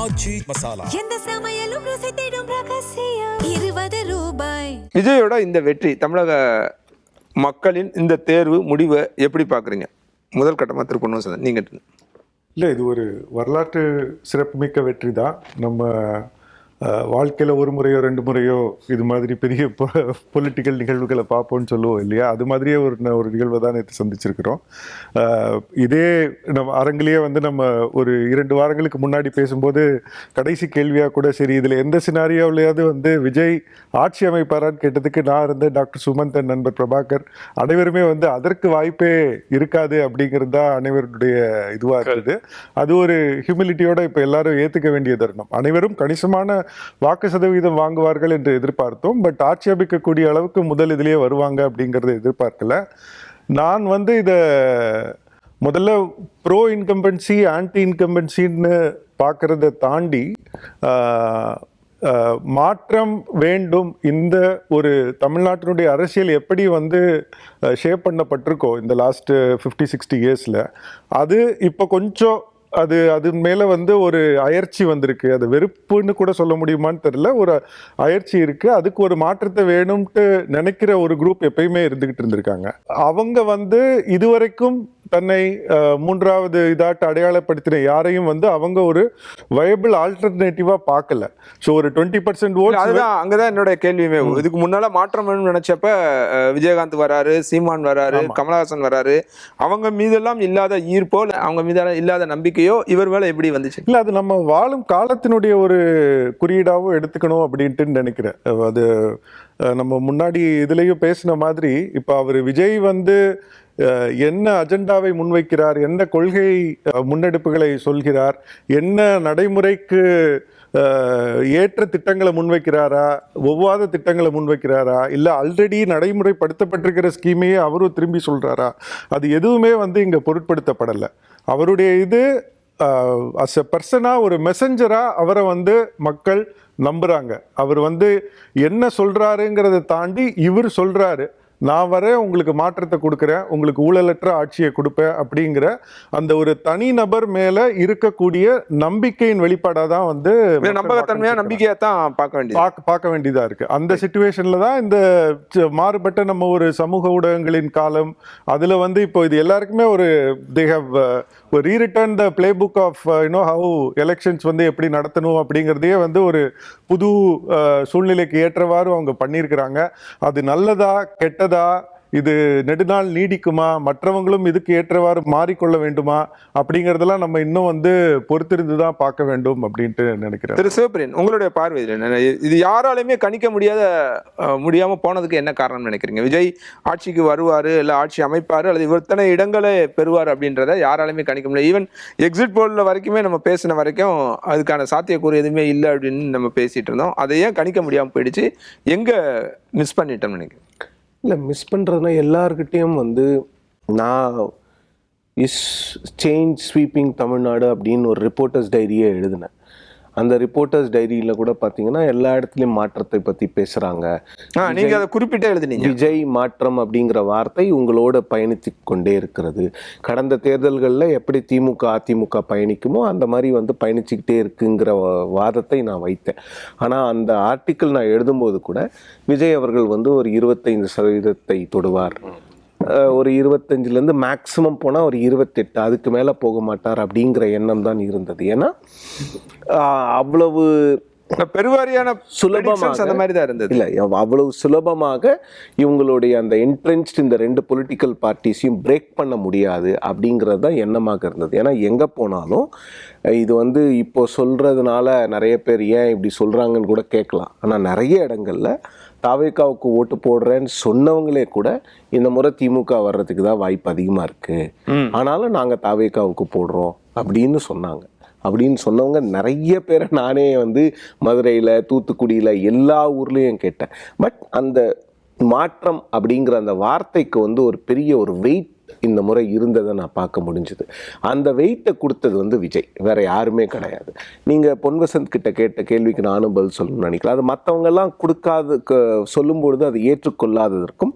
ஆச்சி மசாலா. எந்த சமையலும் ருசி தேடும் ரகசியம். 20 ரூபாய். விஜயோட இந்த வெற்றி, தமிழக மக்களின் இந்த தேர்வு முடிவை எப்படி பார்க்குறீங்க? முதல் கட்டமாக திருப்பணும் நீங்கள். இல்லை, இது ஒரு வரலாற்று சிறப்புமிக்க வெற்றி தான். நம்ம வாழ்க்கையில் ஒரு முறையோ ரெண்டு முறையோ இது மாதிரி பெரிய பொலிட்டிக்கல் நிகழ்வுகளை பார்ப்போம்னு சொல்லுவோம் இல்லையா? அது மாதிரியே ஒரு நிகழ்வை தான் நேற்று சந்திச்சிருக்கிறோம். இதே நம்ம அரங்கிலேயே நம்ம ஒரு 2 வாரங்களுக்கு முன்னாடி பேசும்போது கடைசி கேள்வியாக கூட, சரி இதில் எந்த சினாரியோவிலையாவது விஜய் ஆட்சி அமைப்பாரான்னு கேட்டதுக்கு நான் இருந்தேன், டாக்டர் சுமந்த், நண்பர் பிரபாகர், அனைவருமே அதற்கு வாய்ப்பே இருக்காது அப்படிங்கிறது தான் அனைவருடைய இதுவாக இருக்குது. அது ஒரு ஹியூமிலிட்டியோட இப்போ எல்லாரும் ஏற்றுக்க வேண்டிய தருணம். அனைவரும் கணிசமான வாக்கு சதவீதம் வாங்குவார்கள் என்று எதிர்பார்த்தோம். பட் ஆட்சி அமைக்கக்கூடிய அளவுக்கு முதல் இதிலேயே வருவாங்க அப்படிங்கிறத எதிர்பார்க்கல. நான் இதை முதல்ல ப்ரோ இன்கம்பன்சி ஆன்டி இன்கம்பன்சின்னு பார்க்கறத தாண்டி மாற்றம் வேண்டும். இந்த ஒரு தமிழ்நாட்டினுடைய அரசியல் எப்படி ஷேப் பண்ணப்பட்டிருக்கோ இந்த லாஸ்ட் 50-60 இயர்ஸில், அது இப்போ கொஞ்சம் அது மேலே ஒரு அயற்சி வந்திருக்கு. அது வெறுப்புன்னு கூட சொல்ல முடியுமான்னு தெரியல, ஒரு அயற்சி இருக்குது. அதுக்கு ஒரு மாற்றத்தை வேணும்ட்டு நினைக்கிற ஒரு குரூப் எப்பயுமே இருந்துக்கிட்டு இருந்திருக்காங்க. அவங்க இதுவரைக்கும் தன்னை மூன்றாவது இதாட்டு அடையாளப்படுத்தின யாரையும் அவங்க ஒரு வயபிள் ஆல்டர்னேட்டிவா பார்க்கல. ஸோ ஒரு 20% ஓட். அதுதான் அங்கதான் என்னோட கேள்வியுமே. இதுக்கு முன்னால மாற்றம் வேணும்னு நினைச்சப்ப விஜயகாந்த் வராரு, சீமான் வராரு, கமலஹாசன் வராரு. அவங்க மீதெல்லாம் இல்லாத ஈர்ப்போ, அவங்க மீதான இல்லாத நம்பிக்கையோ இவர் மேல எப்படி வந்துச்சு? இல்ல, அது நம்ம வாழும் காலத்தினுடைய ஒரு குறியீடாவும் எடுத்துக்கணும் அப்படின்ட்டு நினைக்கிறேன். அது நம்ம முன்னாடி இதுலயும் பேசின மாதிரி, இப்ப அவர் விஜய் என்ன அஜெண்டாவை முன்வைக்கிறார், என்ன கொள்கை முன்னெடுப்புகளை சொல்கிறார், என்ன நடைமுறைக்கு ஏற்ற திட்டங்களை முன்வைக்கிறாரா, ஒவ்வாத திட்டங்களை முன்வைக்கிறாரா, இல்லை ஆல்ரெடி நடைமுறைப்படுத்தப்பட்டிருக்கிற ஸ்கீமையே அவரும் திரும்பி சொல்கிறாரா, அது எதுவுமே இங்கே பொருட்படுத்தப்படலை. அவருடைய இது அஸ் எ பர்சனாக ஒரு மெசஞ்சராக அவரை மக்கள் நம்புகிறாங்க. அவர் என்ன சொல்கிறாருங்கிறத தாண்டி இவர் சொல்கிறாரு, நான் வரேன், உங்களுக்கு மாற்றத்தை கொடுக்குறேன், உங்களுக்கு ஊழலற்ற ஆட்சியை கொடுப்பேன் அப்படிங்கிற அந்த ஒரு தனி நபர் மேல இருக்கக்கூடிய நம்பிக்கையின் வெளிப்பாடாக தான் நம்பகத்தன்மையா நம்பிக்கையா தான் பார்க்க வேண்டியதா இருக்கு. அந்த சிச்சுவேஷன்ல தான் இந்த மாறுபட்ட நம்ம ஒரு சமூக ஊடகங்களின் காலம். அதுல இப்போ இது எல்லாருக்குமே ஒரு they have rewritten the playbook of how elections எப்படி நடத்தணும் அப்படிங்கிறதையே ஒரு புது சூழ்நிலைக்கு ஏற்றவாறு அவங்க பண்ணியிருக்கிறாங்க. அது நல்லதா கெட்டதா, இது நெடுநாள் நீடிக்குமா, மற்றவங்களும் இதுக்கு ஏற்றவாறு மாறிக்கொள்ள வேண்டுமா அப்படிங்கிறதெல்லாம் நம்ம இன்னும் பொறுத்திருந்து தான் பார்க்க வேண்டும் அப்படின்ட்டு நினைக்கிறேன். திரு சிவபிரியன், உங்களுடைய பார்வை இது யாராலுமே கணிக்க முடியாம போனதுக்கு என்ன காரணம் நினைக்கிறீங்க? விஜய் ஆட்சிக்கு வருவாரு, இல்லை ஆட்சி அமைப்பாரு, அல்லது இத்தனை இடங்களை பெறுவார் அப்படின்றத யாராலுமே கணிக்க முடியாது. ஈவன் எக்ஸிட் போல்ல வரைக்குமே நம்ம பேசின வரைக்கும் அதுக்கான சாத்தியக்கூறு எதுவுமே இல்லை அப்படின்னு நம்ம பேசிட்டு இருந்தோம். அதை ஏன் கணிக்க முடியாமல் போயிடுச்சு? எங்க மிஸ் பண்ணிட்டோம்னு நினைக்கிறேன்? இல்லை, மிஸ் பண்ணுறதுனா எல்லாருக்கிட்டேயும் நான் சேஞ்ச் ஸ்வீப்பிங் தமிழ்நாடு அப்படின்னு ஒரு ரிப்போர்ட்டர்ஸ் டைரியே எழுதினேன். அந்த ரிப்போர்ட்டர்ஸ் டைரியில் கூட பார்த்தீங்கன்னா எல்லா இடத்துலையும் மாற்றத்தை பற்றி பேசுகிறாங்க. நீங்கள் அதை குறிப்பிட்ட எழுதினீங்க. விஜய் மாற்றம் அப்படிங்கிற வார்த்தை உங்களோட பயணித்து கொண்டே இருக்கிறது. கடந்த தேர்தல்களில் எப்படி திமுக அதிமுக பயணிக்குமோ அந்த மாதிரி பயணிச்சுக்கிட்டே இருக்குங்கிற வாதத்தை நான் வைத்தேன். ஆனால் அந்த ஆர்டிக்கிள் நான் எழுதும்போது கூட விஜய் அவர்கள் ஒரு 25% தொடுவார், ஒரு 25லேருந்து மேக்ஸிமம் போனால் ஒரு 28, அதுக்கு மேலே போக மாட்டார் அப்படிங்கிற எண்ணம் தான் இருந்தது. ஏன்னா அவ்வளவு பெருவாரியான சுலபமாக அந்த மாதிரி தான் இருந்தது. இல்லை, அவ்வளவு சுலபமாக இவங்களுடைய அந்த என்ட்ரென்ச்ட் இந்த 2 பொலிட்டிக்கல் பார்ட்டிஸையும் பிரேக் பண்ண முடியாது அப்படிங்கிறது தான் எண்ணமாக இருந்தது. ஏன்னா எங்கே போனாலும் இது இப்போ சொல்கிறதுனால நிறைய பேர் ஏன் இப்படி சொல்கிறாங்கன்னு கூட கேட்கலாம். ஆனால் நிறைய இடங்களில் தாவேகாவுக்கு ஓட்டு போடுறேன்னு சொன்னவங்களே கூட இந்த முறை திமுக வர்றதுக்கு தான் வாய்ப்பு அதிகமாக இருக்குது, ஆனாலும் நாங்கள் தாவேகாவுக்கு போடுறோம் அப்படின்னு சொன்னாங்க. அப்படின்னு சொன்னவங்க நிறைய பேரை நானே மதுரையில், தூத்துக்குடியில், எல்லா ஊர்லேயும் கேட்டேன். பட் அந்த மாற்றம் அப்படிங்கிற அந்த வார்த்தைக்கு ஒரு பெரிய ஒரு வெயிட் இந்த முறை இருந்ததை நான் பார்க்க முடிஞ்சுது. அந்த வெயிட்டை கொடுத்தது வந்து விஜய், வேற யாருமே கிடையாது. நீங்கள் பொன்வசந்த் கிட்ட கேட்ட கேள்விக்கு நானும் பதில் சொல்லணும்னு நினைக்கிறேன். அது மற்றவங்கெல்லாம் கொடுக்காது சொல்லும்பொழுது அதை ஏற்றுக்கொள்ளாததற்கும்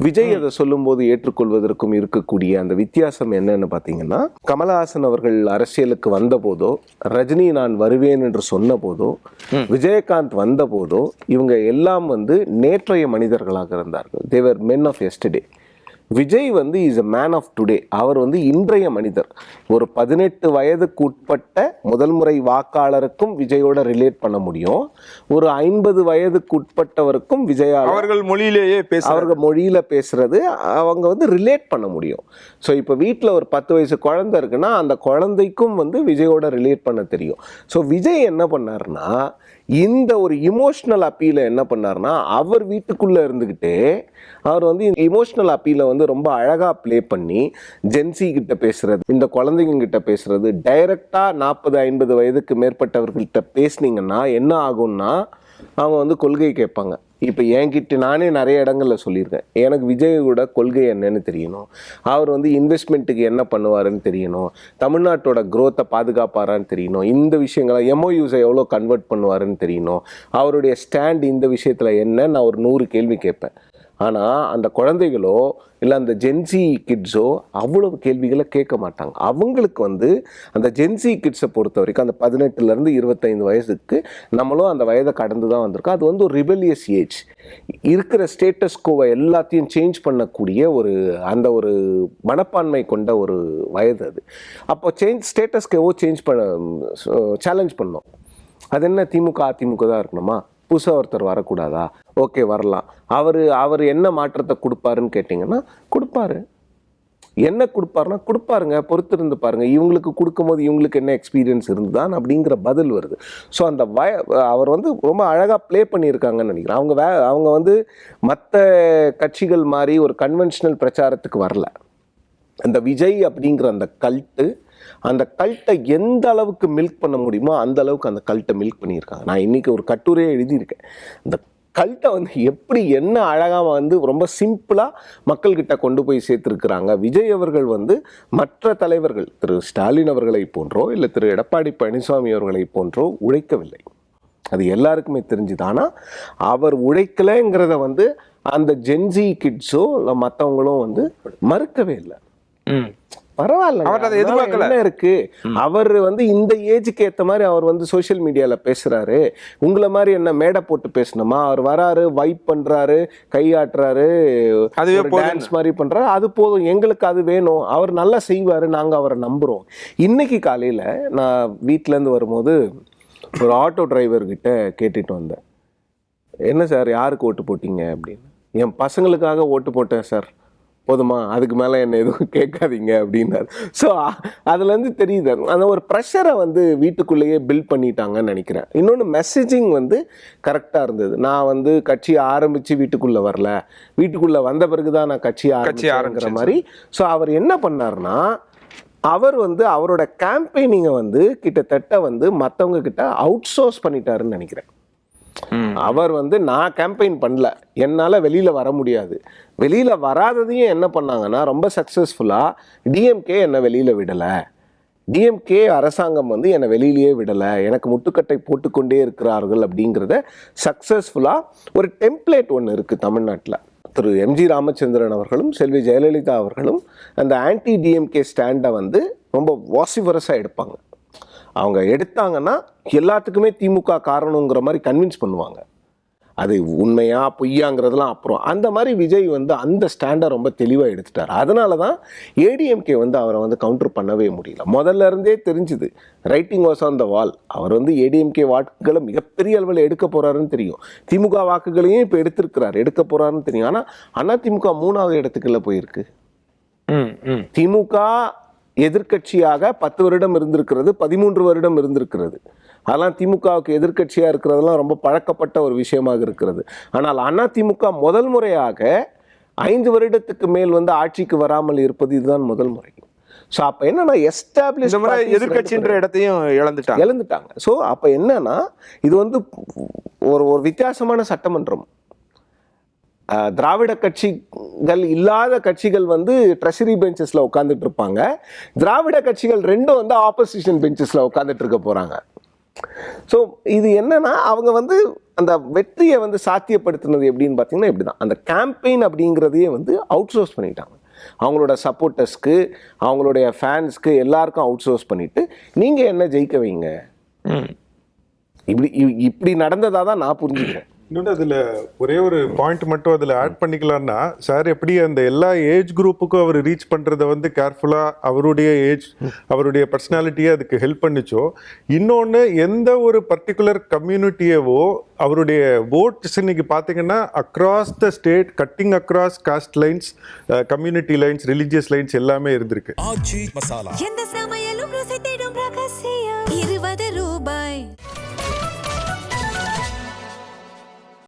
விஜய் அதை சொல்லும்போது ஏற்றுக்கொள்வதற்கும் இருக்கக்கூடிய அந்த வித்தியாசம் என்னன்னு பார்த்தீங்கன்னா, கமலஹாசன் அவர்கள் அரசியலுக்கு வந்த போதோ, ரஜினி நான் வருவேன் என்று சொன்ன போதோ, விஜயகாந்த் வந்த போதோ, இவங்க எல்லாம் வந்து நேற்றைய மனிதர்களாக இருந்தார்கள். They were men of yesterday. Vijay வந்து is a man of today. அவர் வந்து இன்றைய மனிதர். ஒரு 18 வயதுக்கு உட்பட்ட முதல் முறை வாக்காளருக்கும் விஜயோட ரிலேட் பண்ண முடியும். ஒரு 50 வயதுக்கு உட்பட்டவருக்கும் விஜயால் அவர்கள் மொழியிலேயே அவர்கள் மொழியில பேசுறது அவங்க வந்து ரிலேட் பண்ண முடியும். ஸோ இப்போ வீட்டில் ஒரு 10 வயசு குழந்தை இருக்குன்னா அந்த குழந்தைக்கும் வந்து விஜயோட ரிலேட் பண்ண தெரியும். ஸோ விஜய் என்ன பண்ணாருன்னா, இந்த ஒரு இமோஷனல் அப்பீலை என்ன பண்ணார்னா, அவர் வீட்டுக்குள்ளே இருந்துக்கிட்டே அவர் வந்து இந்த இமோஷனல் அப்பீலை வந்து ரொம்ப அழகாக ப்ளே பண்ணி ஜென்சி கிட்ட பேசுறது, இந்த குழந்தைங்க கிட்ட பேசுறது, டைரக்டாக 40-50 வயதுக்கு மேற்பட்டவர்கள்ட்ட பேசுனீங்கன்னா என்ன ஆகும்னா, அவங்க வந்து கொள்கை கேட்பாங்க. இப்போ என்கிட்ட நானே நிறைய இடங்களில் சொல்லியிருக்கேன், எனக்கு விஜயோட கொள்கை என்னன்னு தெரியணும், அவர் வந்து இன்வெஸ்ட்மெண்ட்டுக்கு என்ன பண்ணுவாருன்னு தெரியணும், தமிழ்நாட்டோட க்ரோத்தை பாதுகாப்பாரான்னு தெரியணும், இந்த விஷயங்களை எம்ஓயூஸை எவ்வளோ கன்வெர்ட் பண்ணுவாருன்னு தெரியணும், அவருடைய ஸ்டாண்ட் இந்த விஷயத்தில் என்ன, நான் ஒரு 100 கேள்வி கேட்பேன். ஆனால் அந்த குழந்தைகளோ இல்லை அந்த ஜென்சி கிட்ஸோ அவ்வளவு கேள்விகளை கேட்க மாட்டாங்க. அவங்களுக்கு வந்து அந்த ஜென்சி கிட்ஸை பொறுத்த வரைக்கும் அந்த 18லேருந்து 25 வயசுக்கு நம்மளும் அந்த வயதை கடந்து தான் வந்திருக்கோம். அது வந்து ஒரு ரிபெலியஸ் ஏஜ். இருக்கிற ஸ்டேட்டஸ் கோவை எல்லாத்தையும் சேஞ்ச் பண்ணக்கூடிய அந்த ஒரு மனப்பான்மை கொண்ட ஒரு வயது அது. அப்போ ஸ்டேட்டஸ் கோவோ சேஞ்ச் பண்ண சேலஞ்ச் பண்ணோம். அது என்ன, திமுக அதிமுக தான் இருக்கணுமா, புதுசாக ஒருத்தர் வரக்கூடாதா? ஓகே, வரலாம். அவர் என்ன மாற்றத்தை கொடுப்பாருன்னு கேட்டிங்கன்னா கொடுப்பாரு. என்ன கொடுப்பாருன்னா கொடுப்பாருங்க, பொறுத்திருந்து பாருங்க, இவங்களுக்கு கொடுக்கும்போது இவங்களுக்கு என்ன எக்ஸ்பீரியன்ஸ் இருந்துதான் அப்படிங்கிற பதில் வருது. ஸோ அந்த அவர் வந்து ரொம்ப அழகாக ப்ளே பண்ணியிருக்காங்கன்னு நினைக்கிறேன். அவங்க வந்து மற்ற கட்சிகள் மாதிரி ஒரு கன்வென்ஷனல் பிரச்சாரத்துக்கு வரல. அந்த விஜய் அப்படிங்கிற அந்த கல்ட்டை எந்த அளவுக்கு மில்க் பண்ண முடியுமோ அந்த அளவுக்கு அந்த கல்ட்டை மில்க் பண்ணியிருக்காங்க. நான் இன்னைக்கு ஒரு கட்டுரையை எழுதியிருக்கேன். அந்த கல்ட்டை வந்து எப்படி என்ன அழகாக வந்து ரொம்ப சிம்பிளாக மக்கள்கிட்ட கொண்டு போய் சேர்த்துருக்குறாங்க. விஜய் அவர்கள் வந்து மற்ற தலைவர்கள் திரு ஸ்டாலின் அவர்களை போன்றோ இல்லை திரு எடப்பாடி பழனிசாமி அவர்களை போன்றோ உழைக்கவில்லை. அது எல்லாருக்குமே தெரிஞ்சுது. ஆனால் அவர் உழைக்கலைங்கிறத வந்து அந்த ஜென்சி கிட்ஸோ இல்லை மற்றவங்களும் வந்து மறுக்கவே இல்லை. பரவாயில்ல, என்ன இருக்கு, அவர் வந்து இந்த ஏஜுக்கு ஏற்ற மாதிரி அவர் வந்து சோசியல் மீடியால பேசுறாரு, உங்களை மாதிரி என்ன மேடை போட்டு பேசணுமா, அவர் வராரு, வைப் பண்றாரு, கையாட்டுறாரு, டான்ஸ் மாதிரி பண்றாரு, அது போதும், எங்களுக்கு அது வேணும், அவர் நல்லா செய்வாரு, நாங்க அவரை நம்புறோம். இன்னைக்கு காலையில நான் வீட்டுல இருந்து வரும்போது ஒரு ஆட்டோ டிரைவர்கிட்ட கேட்டுட்டு வந்தேன், என்ன சார் யாருக்கு ஓட்டு போட்டீங்க அப்படின்னு. என் பசங்களுக்காக ஓட்டு போட்டேன் சார், போதுமா, அதுக்கு மேலே என்ன எதுவும் கேட்காதீங்க அப்படின்னாரு. ஸோ அதுலேருந்து தெரியுது அந்த ஒரு ப்ரெஷரை வந்து வீட்டுக்குள்ளேயே பில்ட் பண்ணிட்டாங்கன்னு நினைக்கிறேன். இன்னொன்று மெசேஜிங் வந்து கரெக்டாக இருந்தது. நான் வந்து கட்சி ஆரம்பித்து வீட்டுக்குள்ளே வரல, வீட்டுக்குள்ளே வந்த பிறகு தான் நான் கட்சி ஆரம்பிக்கிற மாதிரி. ஸோ அவர் என்ன பண்ணார்னா, அவர் வந்து அவரோட கேம்பெயினிங்கை வந்து கிட்டத்தட்ட வந்து மற்றவங்க கிட்ட அவுட் சோர்ஸ் பண்ணிட்டாருன்னு நினைக்கிறேன். அவர் வந்து நான் கேம்பெயின் பண்ணல, என்னால் வெளியில் வர முடியாது, வெளியில் வராததையும் என்ன பண்ணாங்கன்னா ரொம்ப சக்ஸஸ்ஃபுல்லாக டிஎம்கே என்னை வெளியில் விடலை, டிஎம்கே அரசாங்கம் வந்து என்னை வெளியிலேயே விடலை, எனக்கு முட்டுக்கட்டை போட்டுக்கொண்டே இருக்கிறார்கள் அப்படிங்கிறத சக்ஸஸ்ஃபுல்லாக ஒரு டெம்ப்ளேட் ஒன்று இருக்குது தமிழ்நாட்டில். திரு எம்ஜி ராமச்சந்திரன் அவர்களும் செல்வி ஜெயலலிதா அவர்களும் அந்த ஆன்டி டிஎம்கே ஸ்டாண்டை வந்து ரொம்ப வாசிவரஸாக எடுப்பாங்க. அவங்க எடுத்தாங்கன்னா எல்லாத்துக்குமே திமுக காரணங்கிற மாதிரி கன்வின்ஸ் பண்ணுவாங்க. அது உண்மையா பொய்யாங்கிறதுலாம் அப்புறம். அந்த மாதிரி விஜய் வந்து அந்த ஸ்டாண்டை ரொம்ப தெளிவாக எடுத்துட்டார். அதனால தான் ஏடிஎம்கே வந்து அவரை வந்து கவுண்டர் பண்ணவே முடியல. முதல்ல இருந்தே தெரிஞ்சுது, ரைட்டிங் வாஸ் ஆன் த வால். அவர் வந்து ஏடிஎம்கே வாக்குகளை மிகப்பெரிய அளவில் எடுக்க போகிறாருன்னு தெரியும், திமுக வாக்குகளையும் இப்போ எடுக்க போகிறாருன்னு தெரியும். ஆனால் அதிமுக 3வது இடத்துக்குள்ள போயிருக்கு. திமுக எதிர்கட்சியாக 10 வருடம் இருந்திருக்கிறது, 13 வருடம் இருந்திருக்கிறது. அதெல்லாம் திமுகவுக்கு எதிர்கட்சியாக இருக்கிறதெல்லாம் ரொம்ப பழக்கப்பட்ட ஒரு விஷயமாக இருக்கிறது. ஆனால் அதிமுக முதல் முறையாக 5 வருடத்துக்கு மேல் வந்து ஆட்சிக்கு வராமல் இருப்பது இதுதான் முதல் முறை. ஸோ அப்போ என்னன்னா எஸ்டாப்ளிஷ் எதிர்கட்சின்ற இடத்தையும் இழந்துட்டாங்க. ஸோ அப்போ என்னன்னா இது வந்து ஒரு வித்தியாசமான சட்டமன்றம். திராவிட கட்சிகள் இல்லாத கட்சிகள் வந்து ட்ரெஷரி பெஞ்சஸில் உட்காந்துட்டு இருப்பாங்க, திராவிட கட்சிகள் ரெண்டும் வந்து ஆப்போசிஷன் பெஞ்சஸில் உட்காந்துட்டு இருக்க போகிறாங்க. ஸோ இது என்னன்னா அவங்க வந்து அந்த வெற்றியை வந்து சாத்தியப்படுத்தினது எப்படின்னு பார்த்தீங்கன்னா இப்படி தான், அந்த கேம்பெயின் அப்படிங்கிறதையே வந்து அவுட் சோர்ஸ் பண்ணிட்டாங்க. அவங்களோட சப்போர்ட்டர்ஸ்க்கு, அவங்களுடைய ஃபேன்ஸ்க்கு எல்லாருக்கும் அவுட் சோர்ஸ் பண்ணிட்டு நீங்கள் என்ன ஜெயிக்க வைங்க, இப்படி நடந்ததாக தான் நான் புரிஞ்சுக்கிறேன். இன்னொன்று அதில் ஒரே ஒரு பாயிண்ட் மட்டும் அதில் ஆட் பண்ணிக்கலாம்னா, சார் எப்படி அந்த எல்லா ஏஜ் குரூப்புக்கும் அவர் ரீச் பண்ணுறத வந்து கேர்ஃபுல்லாக அவருடைய ஏஜ், அவருடைய பர்சனாலிட்டியை அதுக்கு ஹெல்ப் பண்ணிச்சோ, இன்னொன்று எந்த ஒரு பர்டிகுலர் கம்யூனிட்டியவோ அவருடைய ஓட்ஸ் இன்னைக்கு பார்த்தீங்கன்னா across the state, cutting across cost lines, community lines, religious lines எல்லாமே இருந்திருக்கு. எந்த சமையலும் ருசி தேடும் ரகசியம் 20 ரூபாய்.